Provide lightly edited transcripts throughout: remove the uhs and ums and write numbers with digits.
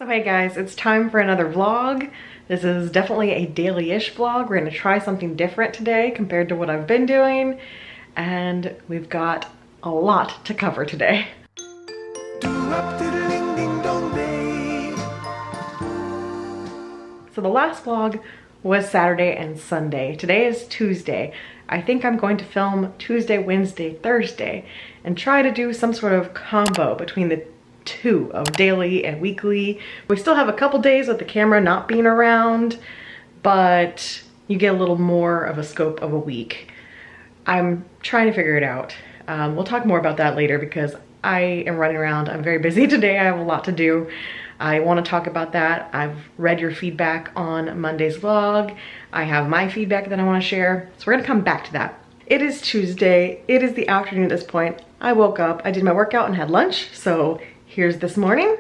So hey guys, it's time for another vlog. This is definitely a daily-ish vlog. We're gonna try something different today compared to what I've been doing. And we've got a lot to cover today. So the last vlog was Saturday and Sunday. Today is Tuesday. I think I'm going to film Tuesday, Wednesday, Thursday, and try to do some sort of combo between the two of daily and weekly. We still have a couple days with the camera not being around, but you get a little more of a scope of a week. I'm trying to figure it out. We'll talk more about that later because I am running around. I'm very busy today. I have a lot to do. I want to talk about that. I've read your feedback on Monday's vlog. I have my feedback that I want to share. So we're going to come back to that. It is Tuesday. It is the afternoon at this point. I woke up, I did my workout and had lunch. So here's this morning.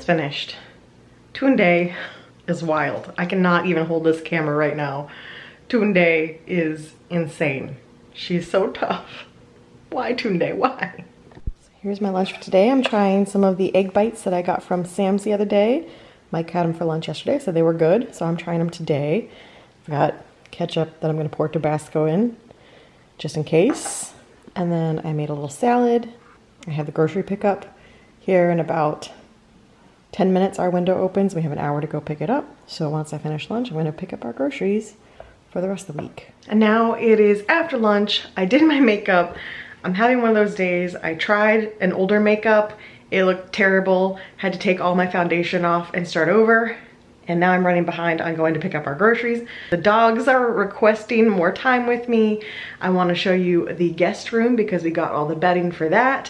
Finished. Tunde is wild. I cannot even hold this camera right now. Tunde is insane. She's so tough. Why, Tunde? Why? So here's my lunch for today. I'm trying some of the egg bites that I got from Sam's the other day. Mike had them for lunch yesterday, so they were good. So I'm trying them today. I've got ketchup that I'm going to pour Tabasco in, just in case. And then I made a little salad. I have the grocery pickup here in about 10 minutes. Our window opens. We have an hour to go pick it up. So once I finish lunch, I'm going to pick up our groceries for the rest of the week. And now it is after lunch. I did my makeup. I'm having one of those days. I tried an older makeup. It looked terrible. Had to take all my foundation off and start over. And now I'm running behind on going to pick up our groceries. The dogs are requesting more time with me. I want to show you the guest room because we got all the bedding for that.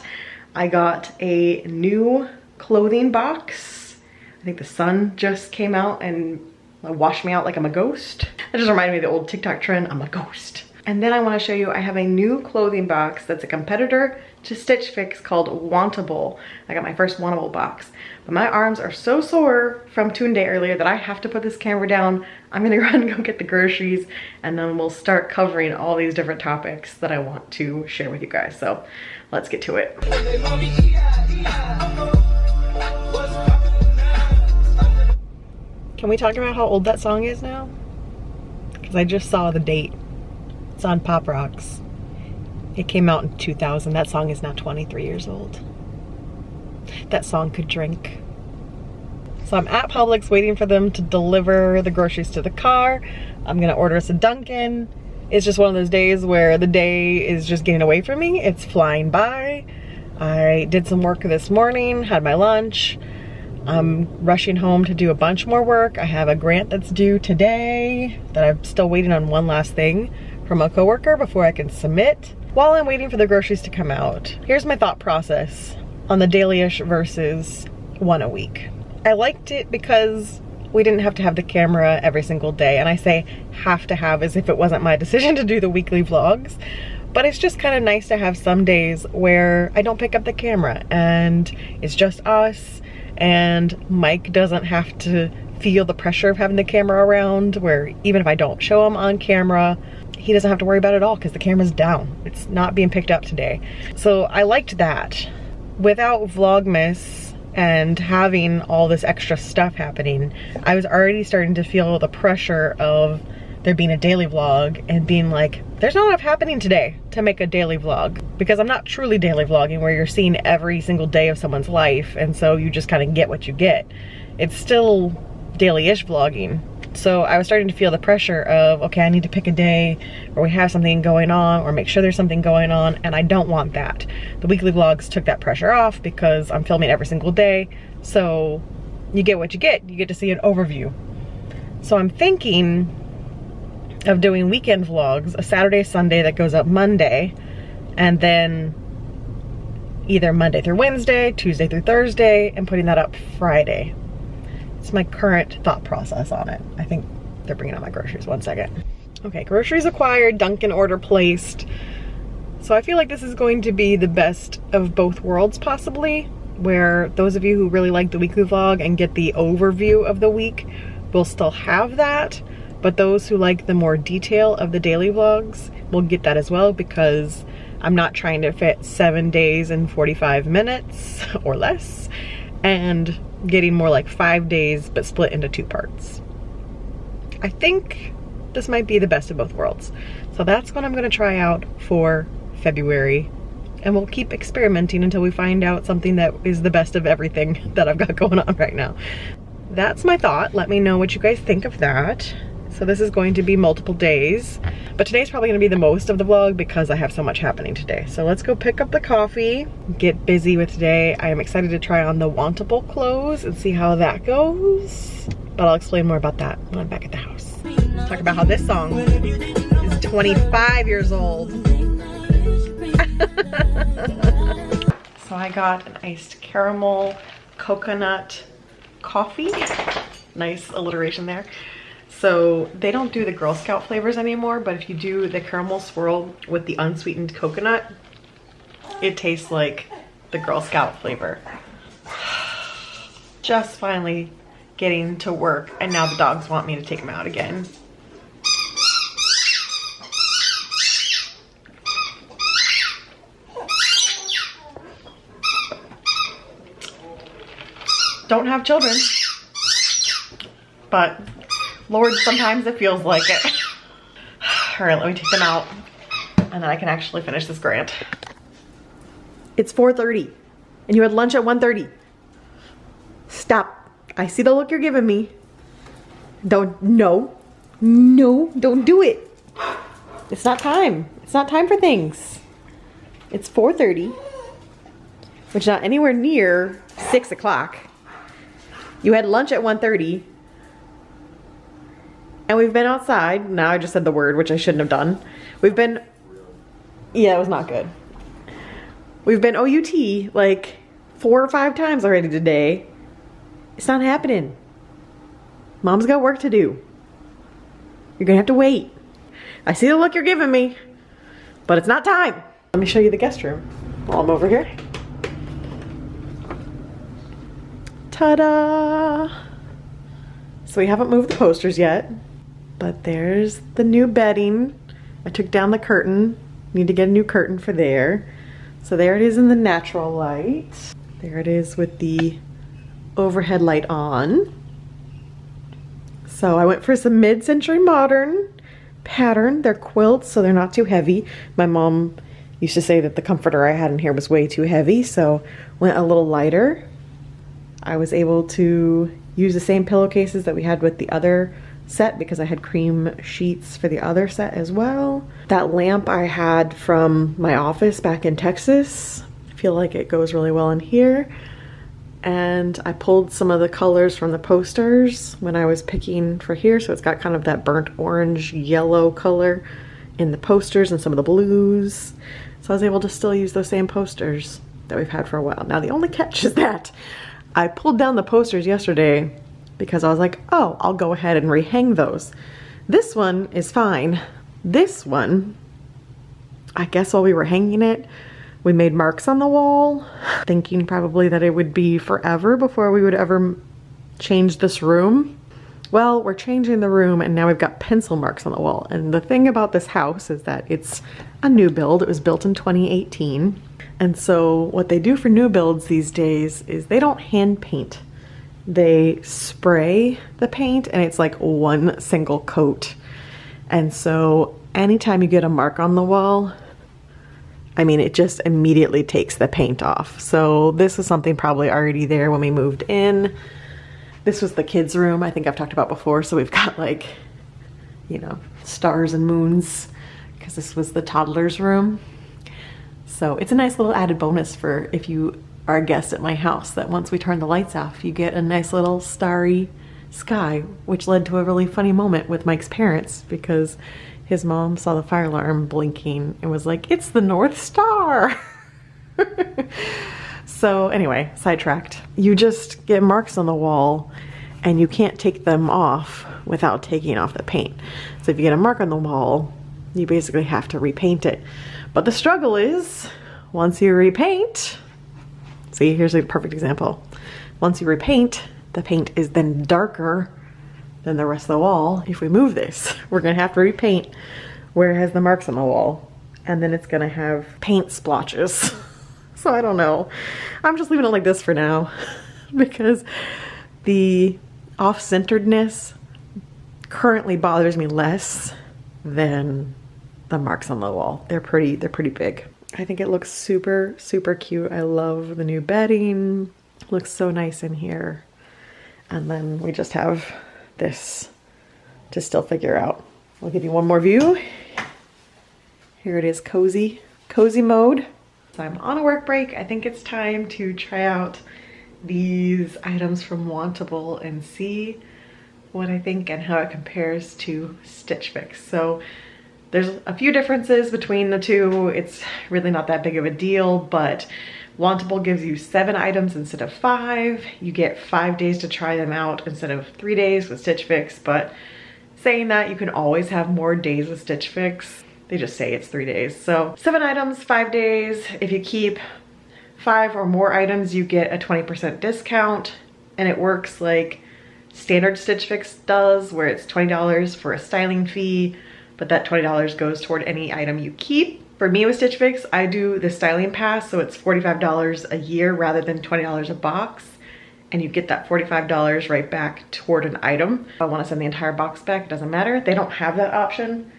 I got a new clothing box. I think the sun just came out and washed me out like I'm a ghost. That just reminded me of the old TikTok trend, I'm a ghost. And then I want to show you, I have a new clothing box that's a competitor to Stitch Fix called Wantable. I got my first Wantable box. But my arms are so sore from Tunde earlier that I have to put this camera down. I'm gonna run and go get the groceries and then we'll start covering all these different topics that I want to share with you guys. So let's get to it. Can we talk about how old that song is now? Because I just saw the date. It's on Pop Rocks. It came out in 2000. That song is now 23 years old. That song could drink. So I'm at Publix waiting for them to deliver the groceries to the car. I'm gonna order us a Dunkin'. It's just one of those days where the day is just getting away from me. It's flying by. I did some work this morning, had my lunch. I'm rushing home to do a bunch more work. I have a grant that's due today that I'm still waiting on one last thing from a coworker before I can submit while I'm waiting for the groceries to come out. Here's my thought process on the daily-ish versus one a week. I liked it because we didn't have to have the camera every single day. And I say have to have as if it wasn't my decision to do the weekly vlogs. But it's just kind of nice to have some days where I don't pick up the camera and it's just us. And Mike doesn't have to feel the pressure of having the camera around, where even if I don't show him on camera, he doesn't have to worry about it at all because the camera's down. It's not being picked up today. So I liked that. Without Vlogmas and having all this extra stuff happening, I was already starting to feel the pressure of there being a daily vlog and being like, there's not enough happening today to make a daily vlog, because I'm not truly daily vlogging where you're seeing every single day of someone's life and so you just kind of get what you get. It's still daily-ish vlogging. So I was starting to feel the pressure of, okay, I need to pick a day where we have something going on or make sure there's something going on, and I don't want that. The weekly vlogs took that pressure off because I'm filming every single day, so you get what you get. You get to see an overview. So I'm thinking of doing weekend vlogs, a Saturday, Sunday that goes up Monday, and then either Monday through Wednesday, Tuesday through Thursday, and putting that up Friday. It's my current thought process on it. I think they're bringing out my groceries. One second. Okay, groceries acquired, Dunkin' order placed. So I feel like this is going to be the best of both worlds possibly, where those of you who really like the weekly vlog and get the overview of the week will still have that, but those who like the more detail of the daily vlogs will get that as well, because I'm not trying to fit 7 days in 45 minutes or less, and getting more like 5 days but split into 2 parts. I think this might be the best of both worlds. So that's what I'm gonna try out for February, and we'll keep experimenting until we find out something that is the best of everything that I've got going on right now. That's my thought. Let me know what you guys think of that. So this is going to be multiple days, but today's probably gonna be the most of the vlog because I have so much happening today. So let's go pick up the coffee, get busy with today. I am excited to try on the Wantable clothes and see how that goes, but I'll explain more about that when I'm back at the house. Talk about how this song is 25 years old. So I got an iced caramel coconut coffee. Nice alliteration there. So they don't do the Girl Scout flavors anymore, but if you do the caramel swirl with the unsweetened coconut, it tastes like the Girl Scout flavor. Just finally getting to work, and now the dogs want me to take them out again. Don't have children, but Lord, sometimes it feels like it. All right, let me take them out and then I can actually finish this grant. It's 4:30 and you had lunch at 1:30. Stop. I see the look you're giving me. No, don't do it. It's not time. It's not time for things. It's 4:30, which is not anywhere near 6 o'clock. You had lunch at 1:30. And we've been outside. Now I just said the word, which I shouldn't have done. We've been, yeah, it was not good. We've been OUT like 4 or 5 times already today. It's not happening. Mom's got work to do. You're gonna have to wait. I see the look you're giving me, but it's not time. Let me show you the guest room while I'm over here. Ta-da! So we haven't moved the posters yet, but there's the new bedding. I took down the curtain. Need to get a new curtain for there. So there it is in the natural light. There it is with the overhead light on. So I went for some mid-century modern pattern. They're quilts, so they're not too heavy. My mom used to say that the comforter I had in here was way too heavy, so went a little lighter. I was able to use the same pillowcases that we had with the other set because I had cream sheets for the other set as well. That lamp I had from my office back in Texas. I feel like it goes really well in here. And I pulled some of the colors from the posters when I was picking for here. So it's got kind of that burnt orange yellow color in the posters and some of the blues. So I was able to still use those same posters that we've had for a while. Now the only catch is that I pulled down the posters yesterday because I was like, oh, I'll go ahead and rehang those. This one is fine. This one, I guess while we were hanging it, we made marks on the wall, thinking probably that it would be forever before we would ever change this room. Well, we're changing the room and now we've got pencil marks on the wall. And the thing about this house is that it's a new build. It was built in 2018. And so what they do for new builds these days is they don't hand paint. They spray the paint and it's like one single coat. And so anytime you get a mark on the wall, I mean, it just immediately takes the paint off. So this is something probably already there when we moved in. This was the kids' room, I think I've talked about before. So we've got like, you know, stars and moons because this was the toddler's room. So it's a nice little added bonus for if you are a guest at my house, that once we turn the lights off, you get a nice little starry sky, which led to a really funny moment with Mike's parents because his mom saw the fire alarm blinking and was like, "It's the North Star." So anyway, sidetracked. You just get marks on the wall and you can't take them off without taking off the paint. So if you get a mark on the wall, you basically have to repaint it. But the struggle is, once you repaint, see, here's a perfect example. Once you repaint, the paint is then darker than the rest of the wall. If we move this, we're gonna have to repaint where it has the marks on the wall. And then it's gonna have paint splotches. So I don't know. I'm just leaving it like this for now because the off-centeredness currently bothers me less than the marks on the wall. They're pretty big. I think it looks super, super cute. I love the new bedding. Looks so nice in here. And then we just have this to still figure out. I'll give you one more view. Here it is, cozy mode. So I'm on a work break. I think it's time to try out these items from Wantable and see what I think and how it compares to Stitch Fix. So there's a few differences between the two. It's really not that big of a deal, but Wantable gives you 7 items instead of 5. You get 5 days to try them out instead of 3 days with Stitch Fix, but saying that, you can always have more days with Stitch Fix. They just say it's 3 days. So 7 items, 5 days. If you keep 5 or more items, you get a 20% discount, and it works like standard Stitch Fix does, where it's $20 for a styling fee, but that $20 goes toward any item you keep. For me with Stitch Fix, I do the styling pass, so it's $45 a year rather than $20 a box, and you get that $45 right back toward an item. If I want to send the entire box back, it doesn't matter. They don't have that option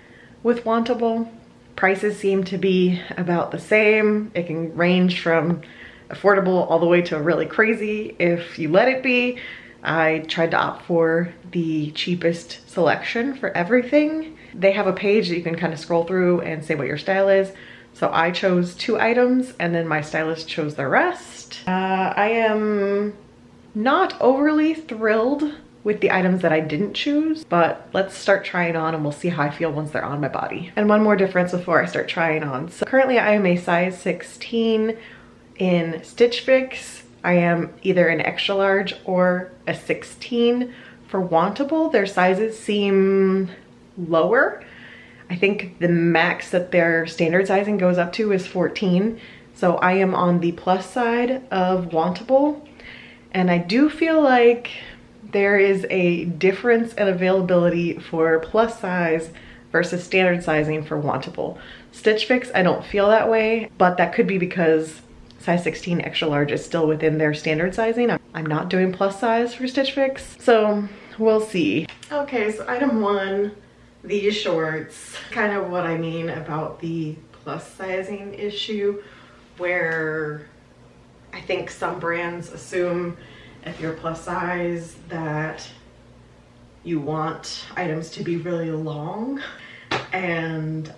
with Wantable. Prices seem to be about the same. It can range from affordable all the way to really crazy if you let it be. I tried to opt for the cheapest selection for everything. They have a page that you can kind of scroll through and say what your style is. So I chose 2 items and then my stylist chose the rest. I am not overly thrilled with the items that I didn't choose, but let's start trying on and we'll see how I feel once they're on my body. And one more difference before I start trying on. So currently I am a size 16 in Stitch Fix. I am either an extra large or a 16 for Wantable. Their sizes seem lower. I think the max that their standard sizing goes up to is 14. So I am on the plus side of Wantable. And I do feel like there is a difference in availability for plus size versus standard sizing for Wantable. Stitch Fix, I don't feel that way, but that could be because size 16 extra large is still within their standard sizing. I'm not doing plus size for Stitch Fix, so we'll see. Okay, so item 1, these shorts. Kind of what I mean about the plus sizing issue, where I think some brands assume if you're plus size that you want items to be really long, and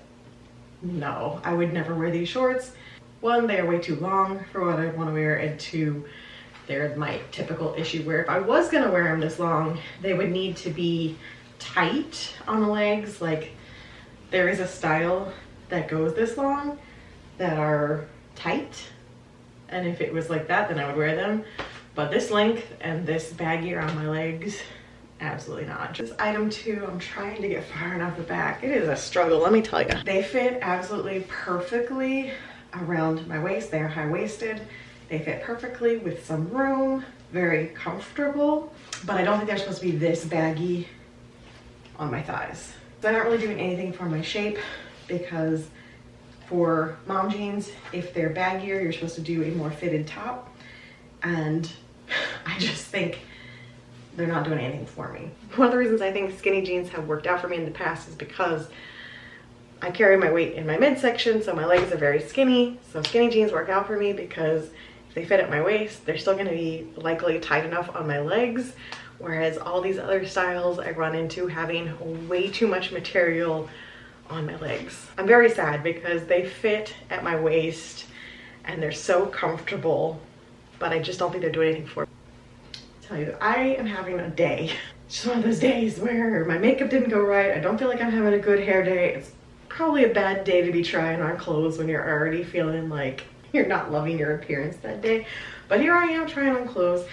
no, I would never wear these shorts. 1, they are way too long for what I want to wear, and 2, they're my typical issue where if I was gonna wear them this long, they would need to be tight on the legs. Like, there is a style that goes this long that are tight, and if it was like that, then I would wear them. But this length and this baggy around my legs, absolutely not. Just item 2, I'm trying to get far enough the back. It is a struggle, let me tell you. They fit absolutely perfectly around my waist. They're high-waisted. They fit perfectly with some room, very comfortable, but I don't think they're supposed to be this baggy on my thighs. So I'm not really doing anything for my shape, because for mom jeans, if they're baggier, you're supposed to do a more fitted top, and I just think they're not doing anything for me. One of the reasons I think skinny jeans have worked out for me in the past is because I carry my weight in my midsection, so my legs are very skinny. So skinny jeans work out for me because if they fit at my waist, they're still gonna be likely tight enough on my legs. Whereas all these other styles, I run into having way too much material on my legs. I'm very sad because they fit at my waist and they're so comfortable, but I just don't think they're doing anything for me. I tell you, I am having a day. It's just one of those days where my makeup didn't go right. I don't feel like I'm having a good hair day. It's probably a bad day to be trying on clothes when you're already feeling like you're not loving your appearance that day. But here I am trying on clothes.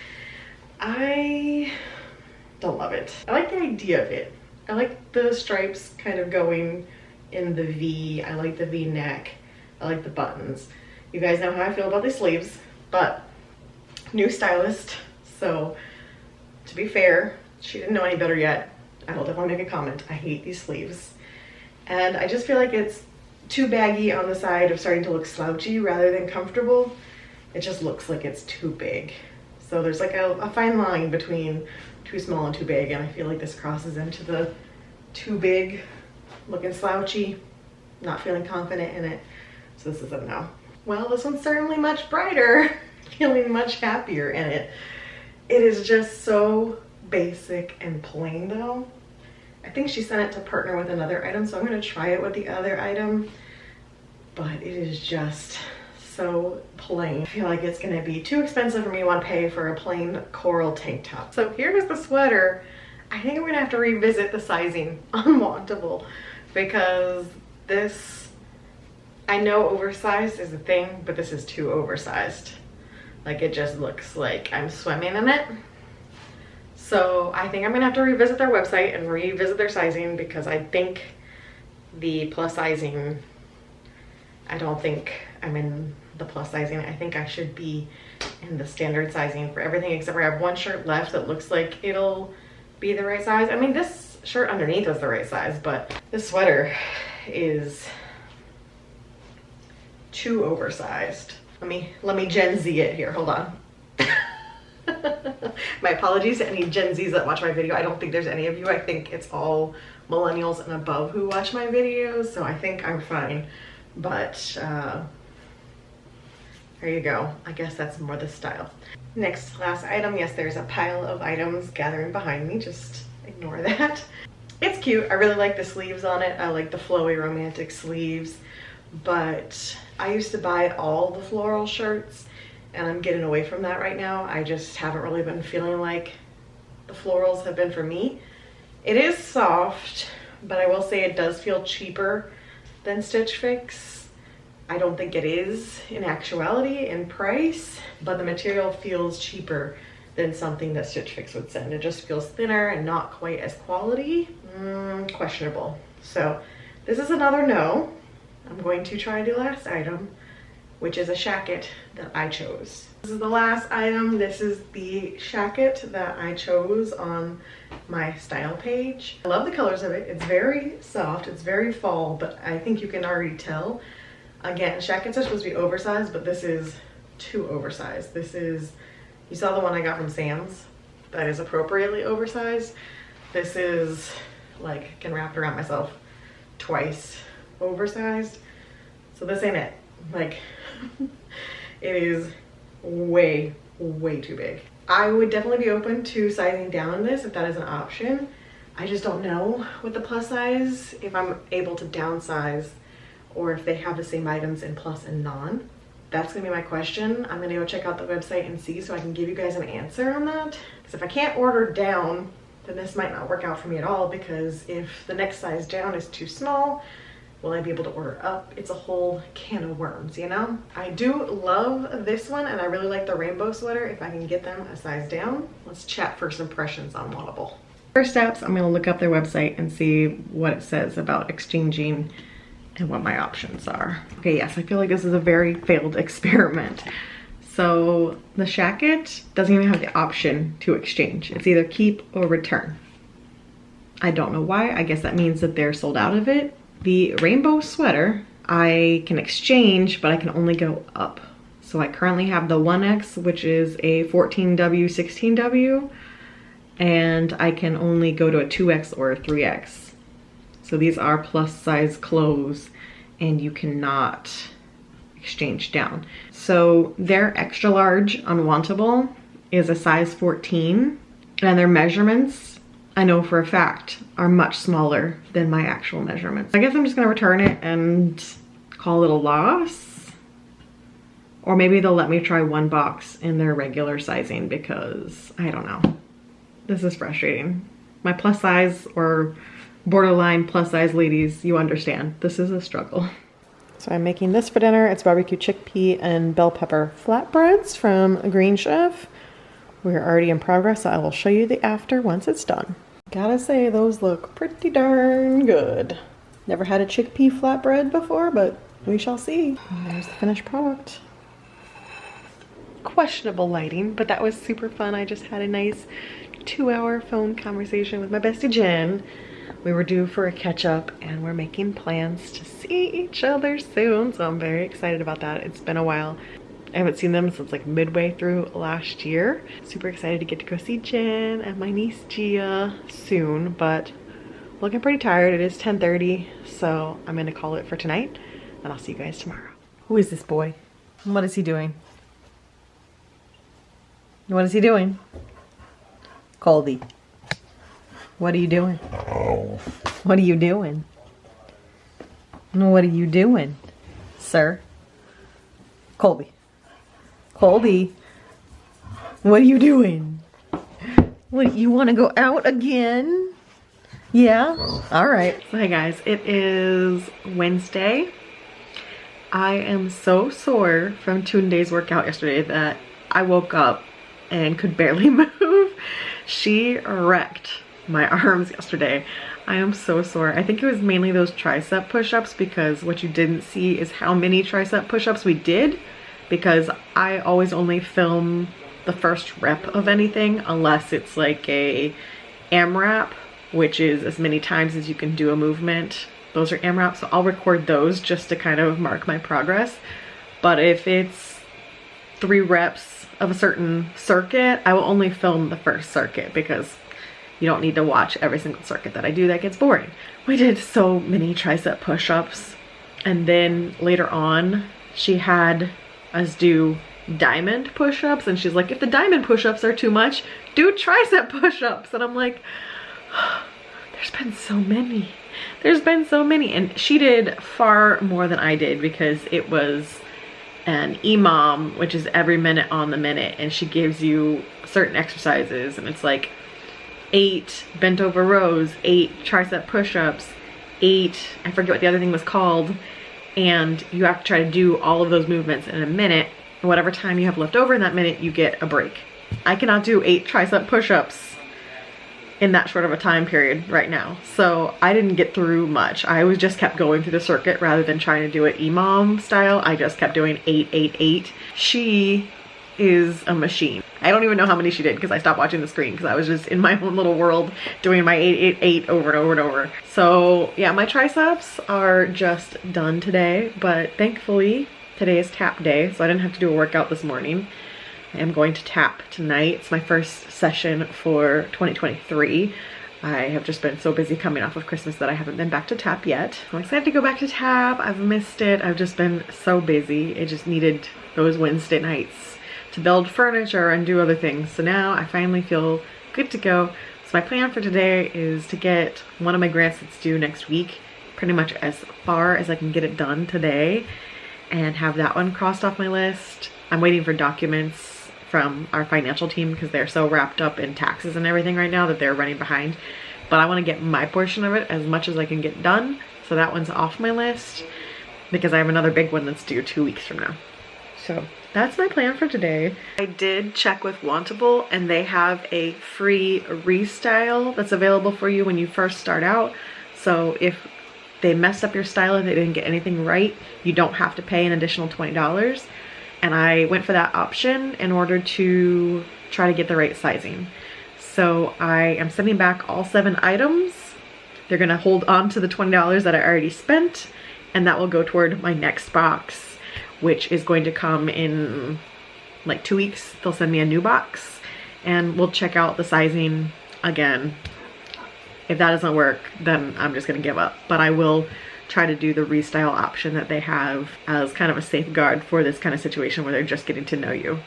I don't love it. I like the idea of it. I like the stripes kind of going in the V. I like the V neck. I like the buttons. You guys know how I feel about the sleeves, but new stylist. So to be fair, she didn't know any better yet. I will definitely make a comment. I hate these sleeves. And I just feel like it's too baggy on the side of starting to look slouchy rather than comfortable. It just looks like it's too big. So there's like a fine line between too small and too big, and I feel like this crosses into the too big, looking slouchy, not feeling confident in it. So this is a no. Well, this one's certainly much brighter, feeling much happier in it. It is just so basic and plain though. I think she sent it to partner with another item, so I'm gonna try it with the other item, but it is just so plain. I feel like it's gonna be too expensive for me to want to pay for a plain coral tank top. So here's the sweater. I think I'm gonna have to revisit the sizing on Wantable because this, I know oversized is a thing, but this is too oversized. Like it just looks like I'm swimming in it. So I think I'm gonna have to revisit their website and revisit their sizing because I think the plus sizing, I don't think I'm in the plus sizing. I think I should be in the standard sizing for everything except for I have one shirt left that looks like it'll be the right size. I mean, this shirt underneath is the right size, but this sweater is too oversized. Let me Gen Z it here, hold on. My apologies to any Gen Zs that watch my video. I don't think there's any of you. I think it's all millennials and above who watch my videos, so I think I'm fine. But there you go. I guess that's more the style. Next last item. Yes, there's a pile of items gathering behind me. Just ignore that. It's cute. I really like the sleeves on it. I like the flowy romantic sleeves, but I used to buy all the floral shirts and I'm getting away from that right now. I just haven't really been feeling like the florals have been for me. It is soft, but I will say it does feel cheaper than Stitch Fix. I don't think it is in actuality in price, but the material feels cheaper than something that Stitch Fix would send. It just feels thinner and not quite as quality. Questionable. So this is another no. I'm going to try the last item, which is a shacket that I chose. This is the last item. This is the shacket that I chose on my style page. I love the colors of it. It's very soft, it's very fall, but I think you can already tell. Again, shackets are supposed to be oversized, but this is too oversized. This is, you saw the one I got from Sam's that is appropriately oversized. This is like, can wrap it around myself twice oversized. So this ain't it. Like, it is way, way too big. I would definitely be open to sizing down this if that is an option. I just don't know with the plus size if I'm able to downsize or if they have the same items in plus and non. That's gonna be my question. I'm gonna go check out the website and see so I can give you guys an answer on that. Because if I can't order down, then this might not work out for me at all, because if the next size down is too small, will I be able to order up? It's a whole can of worms, you know? I do love this one and I really like the rainbow sweater if I can get them a size down. Let's chat first impressions on Wantable. First steps, I'm gonna look up their website and see what it says about exchanging and what my options are. Okay, yes, I feel like this is a very failed experiment. So the shacket doesn't even have the option to exchange. It's either keep or return. I don't know why. I guess that means that they're sold out of it. The rainbow sweater, I can exchange, but I can only go up. So I currently have the 1X, which is a 14W, 16W, and I can only go to a 2X or a 3X. So these are plus size clothes and you cannot exchange down. So their extra large on Wantable is a size 14 and their measurements, I know for a fact, are much smaller than my actual measurements. I guess I'm just gonna return it and call it a loss. Or maybe they'll let me try one box in their regular sizing because I don't know. This is frustrating. my plus size or borderline plus size ladies, you understand. This is a struggle. So I'm making this for dinner. It's barbecue chickpea and bell pepper flatbreads from Green Chef. We're already in progress, so I will show you the after once it's done. Gotta say, those look pretty darn good. Never had a chickpea flatbread before, but we shall see. And there's the finished product. Questionable lighting, but that was super fun. I just had a nice 2-hour phone conversation with my bestie Jen. We were due for a catch up and we're making plans to see each other soon, so I'm very excited about that. It's been a while. I haven't seen them since like midway through last year. Super excited to get to go see Jen and my niece Gia soon, but looking pretty tired. It is 10:30, so I'm gonna call it for tonight and I'll see you guys tomorrow. Who is this boy? What is he doing? What is he doing? Colby. What are you doing? What are you doing? What are you doing, sir? Colby. Colby. What are you doing? What, you want to go out again? Yeah? Alright. So hey guys, it is Wednesday. I am so sore from Tunde's workout yesterday that I woke up and could barely move. She wrecked my arms yesterday. I am so sore. I think it was mainly those tricep push-ups, because what you didn't see is how many tricep push-ups we did, because I always only film the first rep of anything unless it's like a AMRAP, which is as many times as you can do a movement. Those are AMRAPs, so I'll record those just to kind of mark my progress. But if it's 3 reps of a certain circuit, I will only film the first circuit because you don't need to watch every single circuit that I do. That gets boring. We did so many tricep push-ups, and then later on she had us do diamond push-ups, and she's like, if the diamond push-ups are too much, do tricep push-ups. And I'm like, there's been so many. There's been so many. And she did far more than I did because it was an EMOM, which is every minute on the minute, and she gives you certain exercises, and it's like 8 bent over rows, 8 tricep push-ups, 8, I forget what the other thing was called, and you have to try to do all of those movements in a minute, and whatever time you have left over in that minute, you get a break. I cannot do 8 tricep push-ups in that short of a time period right now, so I didn't get through much. I was just kept going through the circuit rather than trying to do it EMOM style. I just kept doing 8, 8, 8. She is a machine. I don't even know how many she did because I stopped watching the screen because I was just in my own little world doing my 8, 8, 8 over and over and over. So yeah, my triceps are just done today, but thankfully today is tap day, so I didn't have to do a workout this morning. I am going to tap tonight. It's my first session for 2023. I have just been so busy coming off of Christmas that I haven't been back to tap yet. I'm excited to go back to tap. I've missed it. I've just been so busy. It just needed those Wednesday nights to build furniture and do other things. So now I finally feel good to go. So my plan for today is to get one of my grants that's due next week pretty much as far as I can get it done today and have that one crossed off my list. I'm waiting for documents from our financial team because they're so wrapped up in taxes and everything right now that they're running behind. But I want to get my portion of it as much as I can get done. So that one's off my list because I have another big one that's due 2 weeks from now. So that's my plan for today. I did check with Wantable and they have a free restyle that's available for you when you first start out. So if they messed up your style and they didn't get anything right, you don't have to pay an additional $20. And I went for that option in order to try to get the right sizing. So I am sending back all 7 items. They're gonna hold on to the $20 that I already spent, and that will go toward my next box, which is going to come in like 2 weeks. They'll send me a new box and we'll check out the sizing again. If that doesn't work, then I'm just gonna give up. But I will try to do the restyle option that they have as kind of a safeguard for this kind of situation where they're just getting to know you.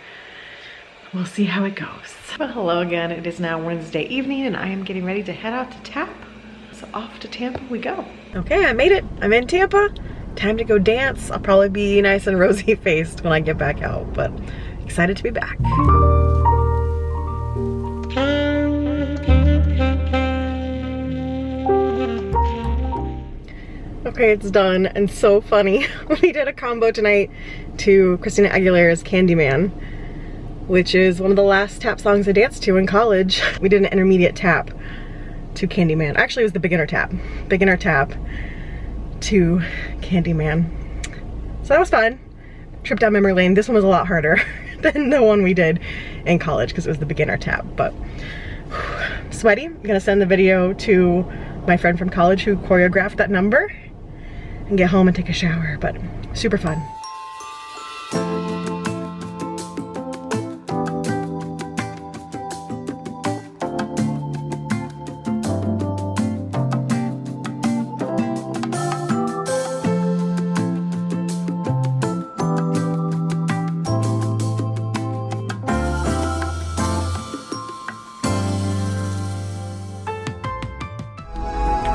We'll see how it goes. Well, hello again. It is now Wednesday evening and I am getting ready to head out to tap. So off to Tampa we go. Okay, I made it. I'm in Tampa. Time to go dance. I'll probably be nice and rosy faced when I get back out, but excited to be back. Okay, it's done, and so funny. We did a combo tonight to Christina Aguilera's Candyman, which is one of the last tap songs I danced to in college. We did an intermediate tap to Candyman. Actually, it was the beginner tap. Beginner tap to Candyman. So that was fun. Trip down memory lane. This one was a lot harder than the one we did in college because it was the beginner tap, but sweaty. I'm gonna send the video to my friend from college who choreographed that number and get home and take a shower, but super fun.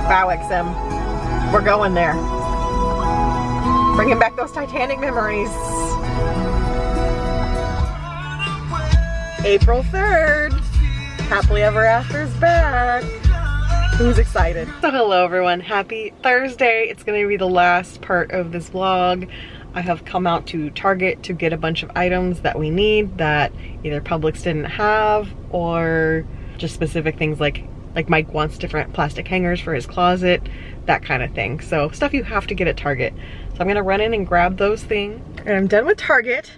Wow, XM, we're going there. Bringing back those Titanic memories. April 3rd, Happily Ever After's back. Who's excited? So hello everyone, happy Thursday. It's gonna be the last part of this vlog. I have come out to Target to get a bunch of items that we need that either Publix didn't have or just specific things like Mike wants different plastic hangers for his closet, that kind of thing. So stuff you have to get at Target. So I'm gonna run in and grab those things. And I'm done with Target.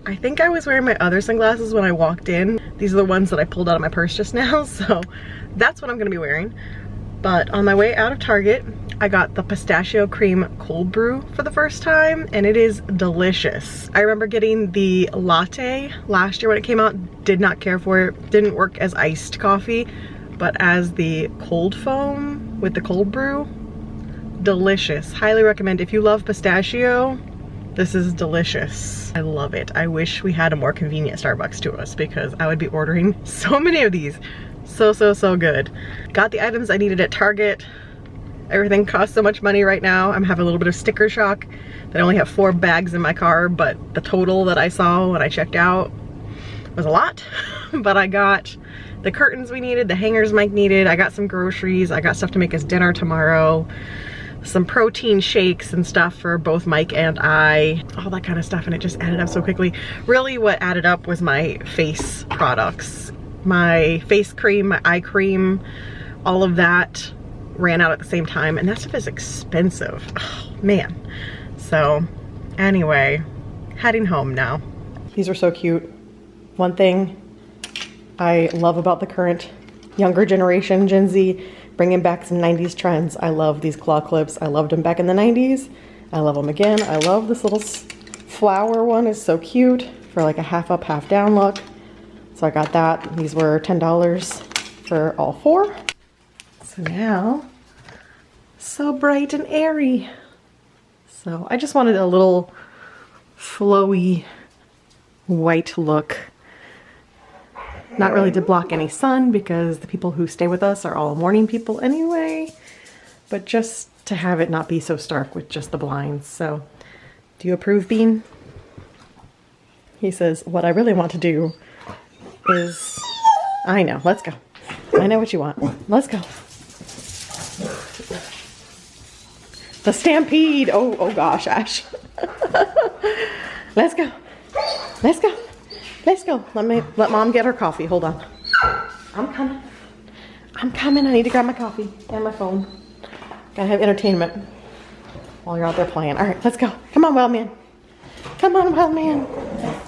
I think I was wearing my other sunglasses when I walked in. These are the ones that I pulled out of my purse just now, so that's what I'm gonna be wearing. But on my way out of Target, I got the pistachio cream cold brew for the first time, and it is delicious. I remember getting the latte last year when it came out, did not care for it, didn't work as iced coffee, but as the cold foam with the cold brew, delicious. Highly recommend. If you love pistachio, this is delicious. I love it. I wish we had a more convenient Starbucks to us because I would be ordering so many of these. So good. Got the items I needed at Target. Everything costs so much money right now. I'm having a little bit of sticker shock that I only have 4 bags in my car, but the total that I saw when I checked out was a lot. But I got the curtains we needed, the hangers Mike needed, I got some groceries, I got stuff to make us dinner tomorrow, some protein shakes and stuff for both Mike and I, all that kind of stuff, and it just added up so quickly. Really what added up was my face products. My face cream, my eye cream, all of that ran out at the same time, and that stuff is expensive. Oh, man. So anyway, heading home now. These are so cute. One thing I love about the current younger generation, Gen Z, bringing back some 90s trends. I love these claw clips. I loved them back in the 90s. I love them again. I love this little flower one. It's so cute for like a half up, half down look. So I got that. These were $10 for all 4. So now, so bright and airy. So I just wanted a little flowy white look. Not really to block any sun because the people who stay with us are all morning people anyway, but just to have it not be so stark with just the blinds. So, do you approve, Bean? He says, what I really want to do is, I know, let's go. I know what you want. Let's go. The stampede. Oh gosh, Ash. Let's go. Let's go. Let's go. Let Mom get her coffee. Hold on. I'm coming. I'm coming. I need to grab my coffee and my phone. Gotta have entertainment while you're out there playing. All right, let's go. Come on, wild man. Come on, wild man.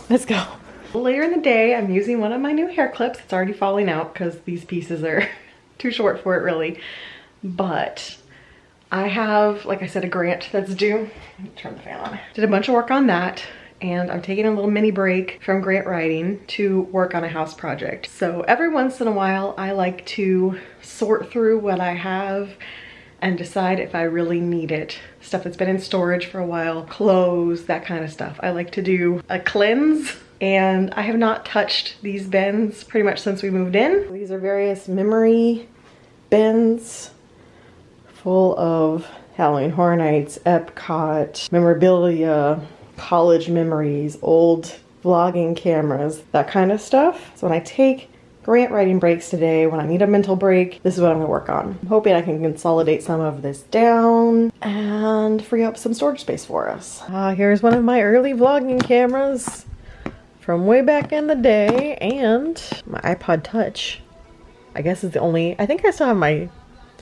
Let's go. Later in the day, I'm using one of my new hair clips. It's already falling out because these pieces are too short for it, really. But I have, like I said, a grant that's due. Let me turn the fan on. Did a bunch of work on that. And I'm taking a little mini break from grant writing to work on a house project. So every once in a while, I like to sort through what I have and decide if I really need it. Stuff that's been in storage for a while, clothes, that kind of stuff. I like to do a cleanse, and I have not touched these bins pretty much since we moved in. These are various memory bins full of Halloween Horror Nights, Epcot, memorabilia, college memories, old vlogging cameras, that kind of stuff. So when I take grant writing breaks today. When I need a mental break, this is what I'm gonna work on. I'm hoping I can consolidate some of this down and free up some storage space for us. Here's one of my early vlogging cameras from way back in the day, and my iPod Touch. I guess is the only, I think I still have my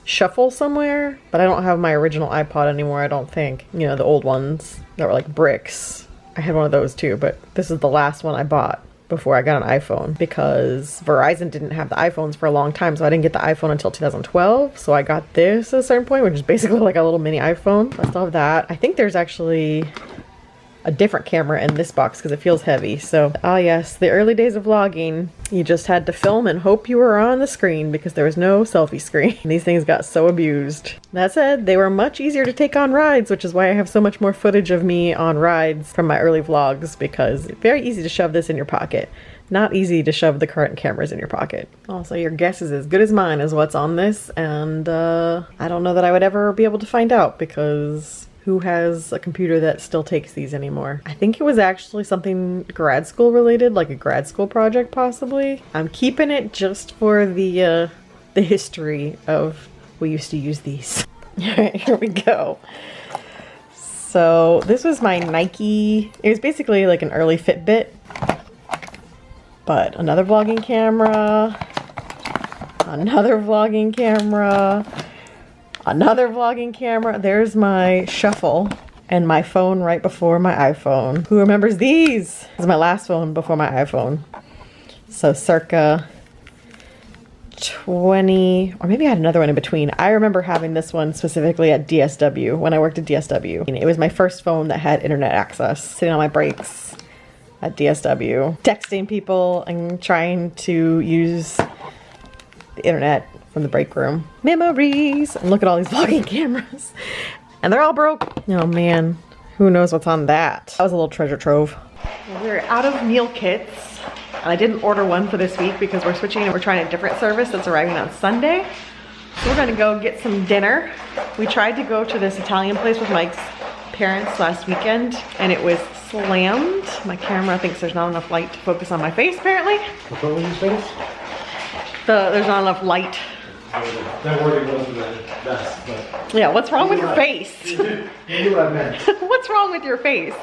Shuffle somewhere, but I don't have my original iPod anymore, I don't think. You know, the old ones that were like bricks. I had one of those too, but this is the last one I bought before I got an iPhone, because Verizon didn't have the iPhones for a long time, so I didn't get the iPhone until 2012. So I got this at a certain point, which is basically like a little mini iPhone. I still have that. I think there's actually a different camera in this box because it feels heavy. So, ah yes, the early days of vlogging, you just had to film and hope you were on the screen because there was no selfie screen. These things got so abused. That said, they were much easier to take on rides, which is why I have so much more footage of me on rides from my early vlogs, because it's very easy to shove this in your pocket. Not easy to shove the current cameras in your pocket. Also, your guess is as good as mine as what's on this, and I don't know that I would ever be able to find out, because who has a computer that still takes these anymore? I think it was actually something grad school related, like a grad school project possibly. I'm keeping it just for the history of we used to use these. All right, here we go. So this was my Nike, it was basically like an early Fitbit, but another vlogging camera, another vlogging camera, another vlogging camera. There's my Shuffle and my phone right before my iPhone. Who remembers these? This is my last phone before my iPhone. So circa 20, or maybe I had another one in between. I remember having this one specifically at DSW, when I worked at DSW. It was my first phone that had internet access, sitting on my breaks at DSW, texting people and trying to use the internet from the break room. Memories! And look at all these vlogging cameras. And they're all broke. Oh man, who knows what's on that? That was a little treasure trove. Well, we're out of meal kits, and I didn't order one for this week because we're switching and we're trying a different service that's arriving on Sunday. So we're gonna go get some dinner. We tried to go to this Italian place with Mike's parents last weekend, and it was slammed. My camera thinks there's not enough light to focus on my face, apparently. What's wrong with your face? There's not enough light. That word wasn't the best, but... Yeah, what's wrong with your face? You knew what I meant. What's wrong with your face?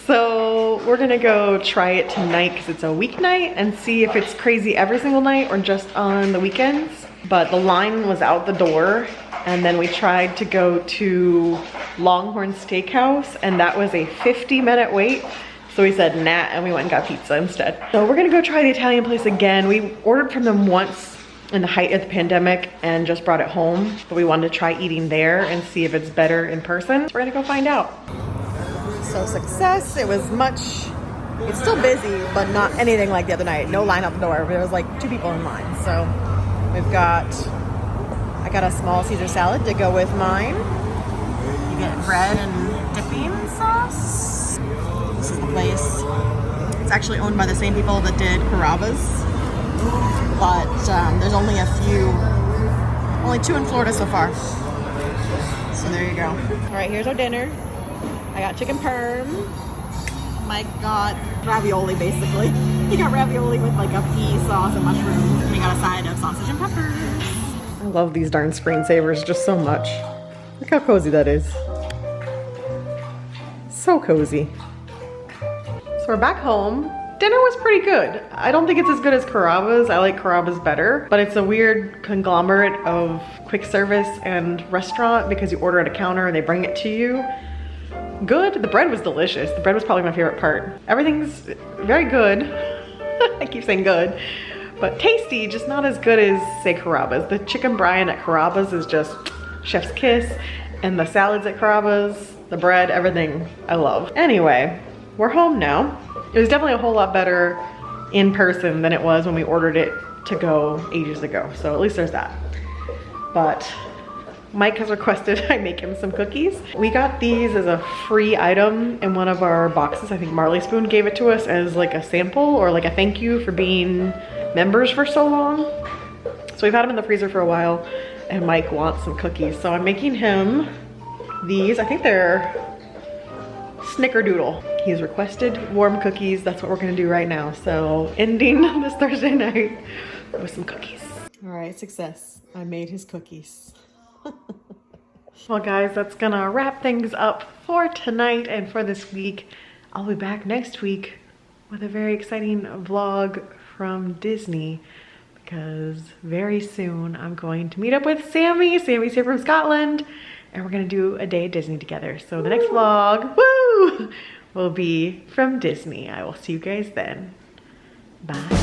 So we're gonna go try it tonight because it's a weeknight and see if it's crazy every single night or just on the weekends. But the line was out the door, and then we tried to go to Longhorn Steakhouse, and that was a 50-minute wait. So we said nah, and we went and got pizza instead. So we're gonna go try the Italian place again. We ordered from them once in the height of the pandemic and just brought it home, but we wanted to try eating there and see if it's better in person. We're gonna go find out. So success, it was it's still busy, but not anything like the other night. No line out the door, there was like 2 people in line. So I got a small Caesar salad to go with mine. You get bread and dipping sauce. This is the place. It's actually owned by the same people that did Carrabba's, but there's only only 2 in Florida so far. So there you go. All right, here's our dinner. I got chicken parm. Mike got ravioli, basically. He got ravioli with like a pea sauce and mushrooms. And we got a side of sausage and peppers. I love these darn screensavers just so much. Look how cozy that is. So cozy. So we're back home. Dinner was pretty good. I don't think it's as good as Carrabba's. I like Carrabba's better, but it's a weird conglomerate of quick service and restaurant because you order at a counter and they bring it to you. Good. The bread was delicious. The bread was probably my favorite part. Everything's very good. I keep saying good, but tasty, just not as good as, say, Carrabba's. The chicken brine at Carrabba's is just chef's kiss, and the salads at Carrabba's, the bread, everything I love. Anyway, we're home now. It was definitely a whole lot better in person than it was when we ordered it to go ages ago. So at least there's that. But Mike has requested I make him some cookies. We got these as a free item in one of our boxes. I think Marley Spoon gave it to us as like a sample or like a thank you for being members for so long. So we've had them in the freezer for a while, and Mike wants some cookies. So I'm making him these. I think they're Snickerdoodle. He's requested warm cookies. That's what we're gonna do right now. So ending this Thursday night with some cookies. All right, success. I made his cookies. Well guys, that's gonna wrap things up for tonight and for this week. I'll be back next week with a very exciting vlog from Disney because very soon I'm going to meet up with Sammy. Sammy's here from Scotland and we're gonna do a day at Disney together. So the next vlog, woo, will be from Disney. I will see you guys then. Bye.